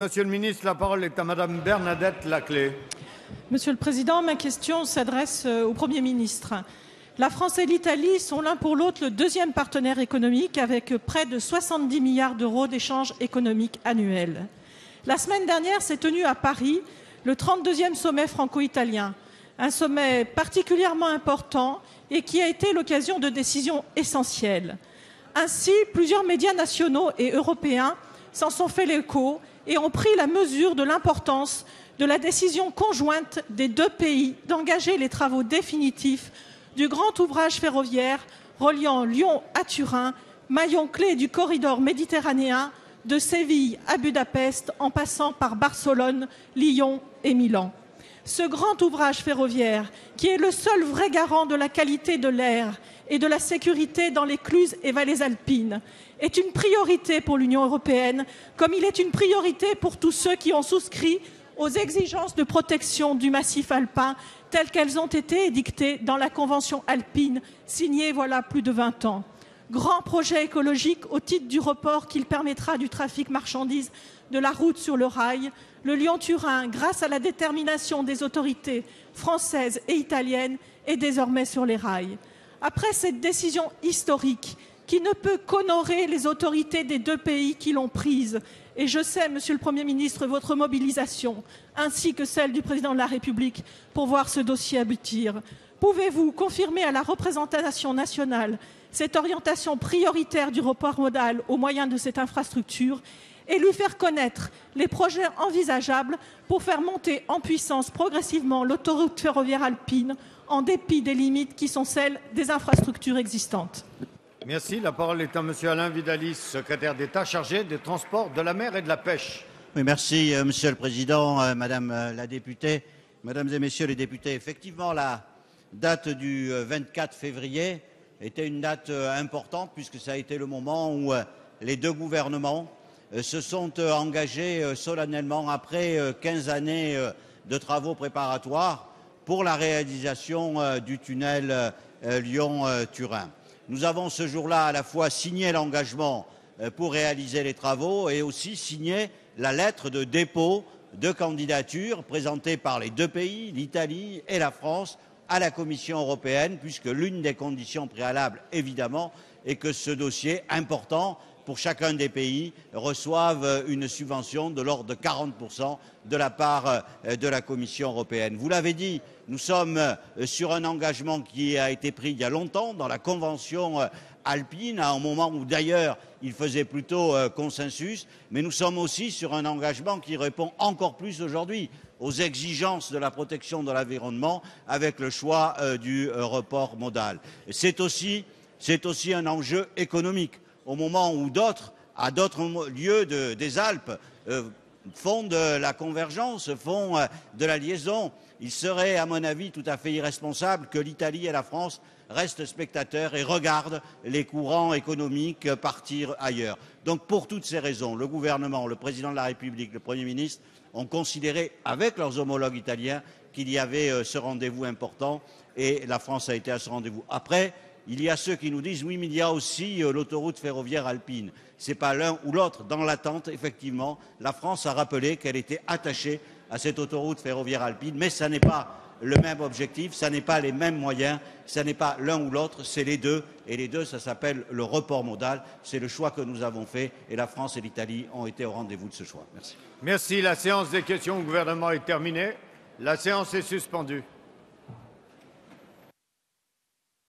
Monsieur le ministre, la parole est à Madame Bernadette Laclais. Monsieur le Président, ma question s'adresse au Premier ministre. La France et l'Italie sont l'un pour l'autre le deuxième partenaire économique avec près de 70 milliards d'euros d'échanges économiques annuels. La semaine dernière s'est tenu à Paris le 32e sommet franco-italien, un sommet particulièrement important et qui a été l'occasion de décisions essentielles. Ainsi, plusieurs médias nationaux et européens s'en sont fait l'écho et ont pris la mesure de l'importance de la décision conjointe des deux pays d'engager les travaux définitifs du grand ouvrage ferroviaire reliant Lyon à Turin, maillon clé du corridor méditerranéen de Séville à Budapest en passant par Barcelone, Lyon et Milan. Ce grand ouvrage ferroviaire, qui est le seul vrai garant de la qualité de l'air et de la sécurité dans les cluses et vallées alpines, est une priorité pour l'Union européenne, comme il est une priorité pour tous ceux qui ont souscrit aux exigences de protection du massif alpin telles qu'elles ont été édictées dans la Convention alpine signée voilà plus de 20 ans. Grand projet écologique au titre du report qu'il permettra du trafic marchandises de la route sur le rail, le Lyon-Turin, grâce à la détermination des autorités françaises et italiennes, est désormais sur les rails. Après cette décision historique, qui ne peut qu'honorer les autorités des deux pays qui l'ont prise, et je sais, Monsieur le Premier ministre, votre mobilisation, ainsi que celle du Président de la République, pour voir ce dossier aboutir. Pouvez-vous confirmer à la représentation nationale cette orientation prioritaire du report modal au moyen de cette infrastructure et lui faire connaître les projets envisageables pour faire monter en puissance progressivement l'autoroute ferroviaire alpine en dépit des limites qui sont celles des infrastructures existantes? Merci. La parole est à Monsieur Alain Vidalies, secrétaire d'État chargé des transports, de la mer et de la pêche. Oui, merci, Monsieur le Président, Madame la députée, Mesdames et Messieurs les députés. Effectivement, la date du 24 février était une date importante puisque ça a été le moment où les deux gouvernements se sont engagés solennellement après 15 années de travaux préparatoires pour la réalisation du tunnel Lyon-Turin. Nous avons ce jour-là à la fois signé l'engagement pour réaliser les travaux et aussi signé la lettre de dépôt de candidature présentée par les deux pays, l'Italie et la France, à la Commission européenne, puisque l'une des conditions préalables, évidemment, est que ce dossier important pour chacun des pays reçoive une subvention de l'ordre de 40% de la part de la Commission européenne. Vous l'avez dit, nous sommes sur un engagement qui a été pris il y a longtemps dans la Convention alpine, à un moment où d'ailleurs il faisait plutôt consensus, mais nous sommes aussi sur un engagement qui répond encore plus aujourd'hui aux exigences de la protection de l'environnement avec le choix du report modal. C'est aussi un enjeu économique. Au moment où d'autres, à d'autres lieux des Alpes, font de la convergence, font de la liaison, il serait, à mon avis, tout à fait irresponsable que l'Italie et la France restent spectateurs et regardent les courants économiques partir ailleurs. Donc, pour toutes ces raisons, le gouvernement, le président de la République, le Premier ministre ont considéré, avec leurs homologues italiens, qu'il y avait ce rendez-vous important et la France a été à ce rendez-vous. Après, il y a ceux qui nous disent oui, mais il y a aussi l'autoroute ferroviaire alpine. Ce n'est pas l'un ou l'autre. Dans l'attente, effectivement, la France a rappelé qu'elle était attachée à cette autoroute ferroviaire alpine, mais ça n'est pas le même objectif, ça n'est pas les mêmes moyens, ça n'est pas l'un ou l'autre, c'est les deux. Et les deux, ça s'appelle le report modal. C'est le choix que nous avons fait et la France et l'Italie ont été au rendez-vous de ce choix. Merci. Merci. La séance des questions au gouvernement est terminée. La séance est suspendue.